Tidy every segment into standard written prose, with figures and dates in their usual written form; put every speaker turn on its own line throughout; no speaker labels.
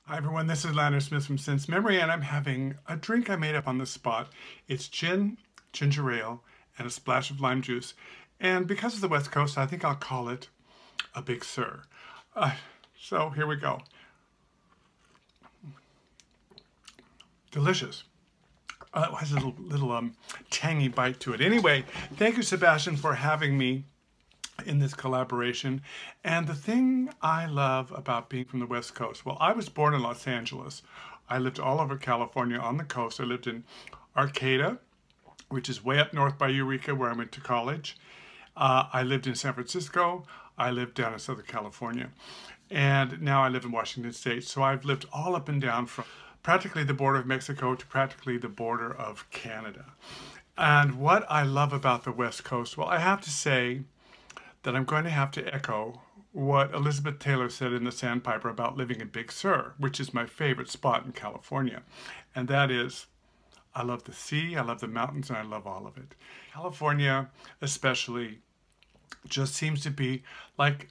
Hi everyone, this is Leonard Smith from Sense Memory, and I'm having a drink I made up on the spot. It's gin, ginger ale, and a splash of lime juice. And because of the West Coast, I think I'll call it a Big Sur. So here we go. Delicious. It has a little tangy bite to it. Anyway, thank you, Sebastian, for having me in this collaboration. And the thing I love about being from the West Coast, well, I was born in Los Angeles. I lived all over California on the coast. I lived in Arcata, which is way up north by Eureka, where I went to college. I lived in San Francisco. I lived down in Southern California. And now I live in Washington State. So I've lived all up and down from practically the border of Mexico to practically the border of Canada. And what I love about the West Coast, well, I have to say that I'm going to have to echo what Elizabeth Taylor said in The Sandpiper about living in Big Sur, which is my favorite spot in California. And that is, I love the sea, I love the mountains, and I love all of it. California, especially, just seems to be like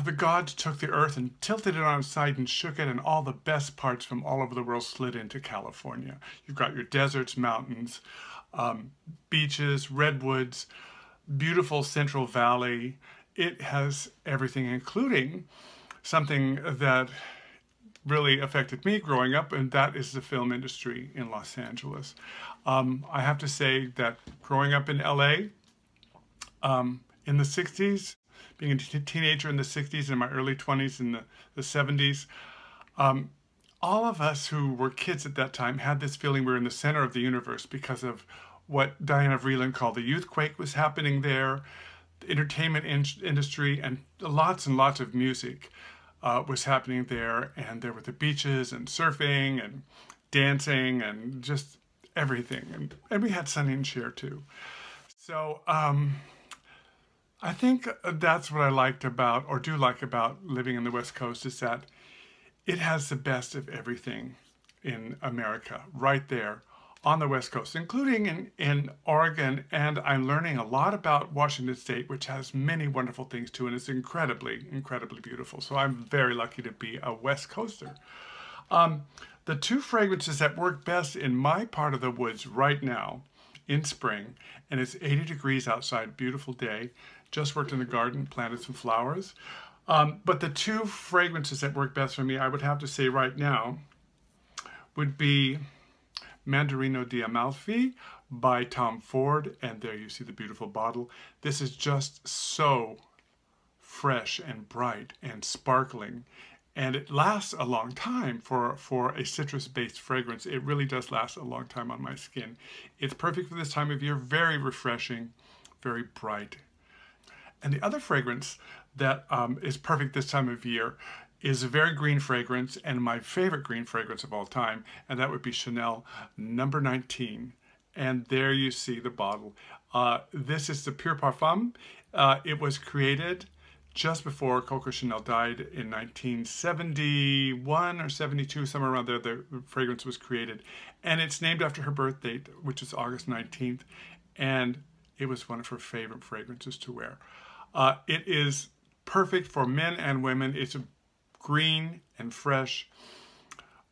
the gods took the earth and tilted it on its side and shook it, and all the best parts from all over the world slid into California. You've got your deserts, mountains, beaches, redwoods, beautiful Central Valley. It has everything, including something that really affected me growing up, and that is the film industry in Los Angeles. I have to say that growing up in LA in the 60s, being a teenager in the 60s and my early 20s in the 70s, all of us who were kids at that time had this feeling we were in the center of the universe because of what Diana Vreeland called the youthquake was happening there, the entertainment industry, and lots of music was happening there. And there were the beaches and surfing and dancing and just everything. And we had Sonny and Cher too. So I think that's what I liked about, or do like about, living in the West Coast, is that it has the best of everything in America right there on the West Coast, including in Oregon. And I'm learning a lot about Washington State, which has many wonderful things too, and it's incredibly beautiful. So I'm very lucky to be a West Coaster. The two fragrances that work best in my part of the woods right now in spring, and it's 80 degrees outside, beautiful day, just worked in the garden, planted some flowers. But the two fragrances that work best for me, I would have to say right now, would be Mandarino di Amalfi by Tom Ford, and there you see the beautiful bottle. This is just so fresh and bright and sparkling, and it lasts a long time for a citrus-based fragrance. It really does last a long time on my skin. It's perfect for this time of year, very refreshing, very bright. And the other fragrance that is perfect this time of year is a very green fragrance, and my favorite green fragrance of all time, and that would be Chanel number 19. And there you see the bottle. This is the Pure Parfum. It was created just before Coco Chanel died in 1971 or 72, somewhere around there. The fragrance was created, and it's named after her birth date, which is August 19th, and it was one of her favorite fragrances to wear. It is perfect for men and women. It's green and fresh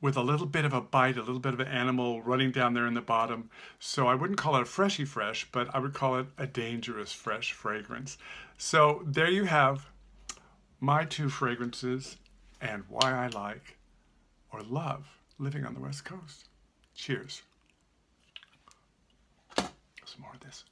with a little bit of a bite, a little bit of an animal running down there in the bottom. So I wouldn't call it a freshy fresh, but I would call it a dangerous fresh fragrance. So there you have my two fragrances and why I like or love living on the West Coast. Cheers. Some more of this.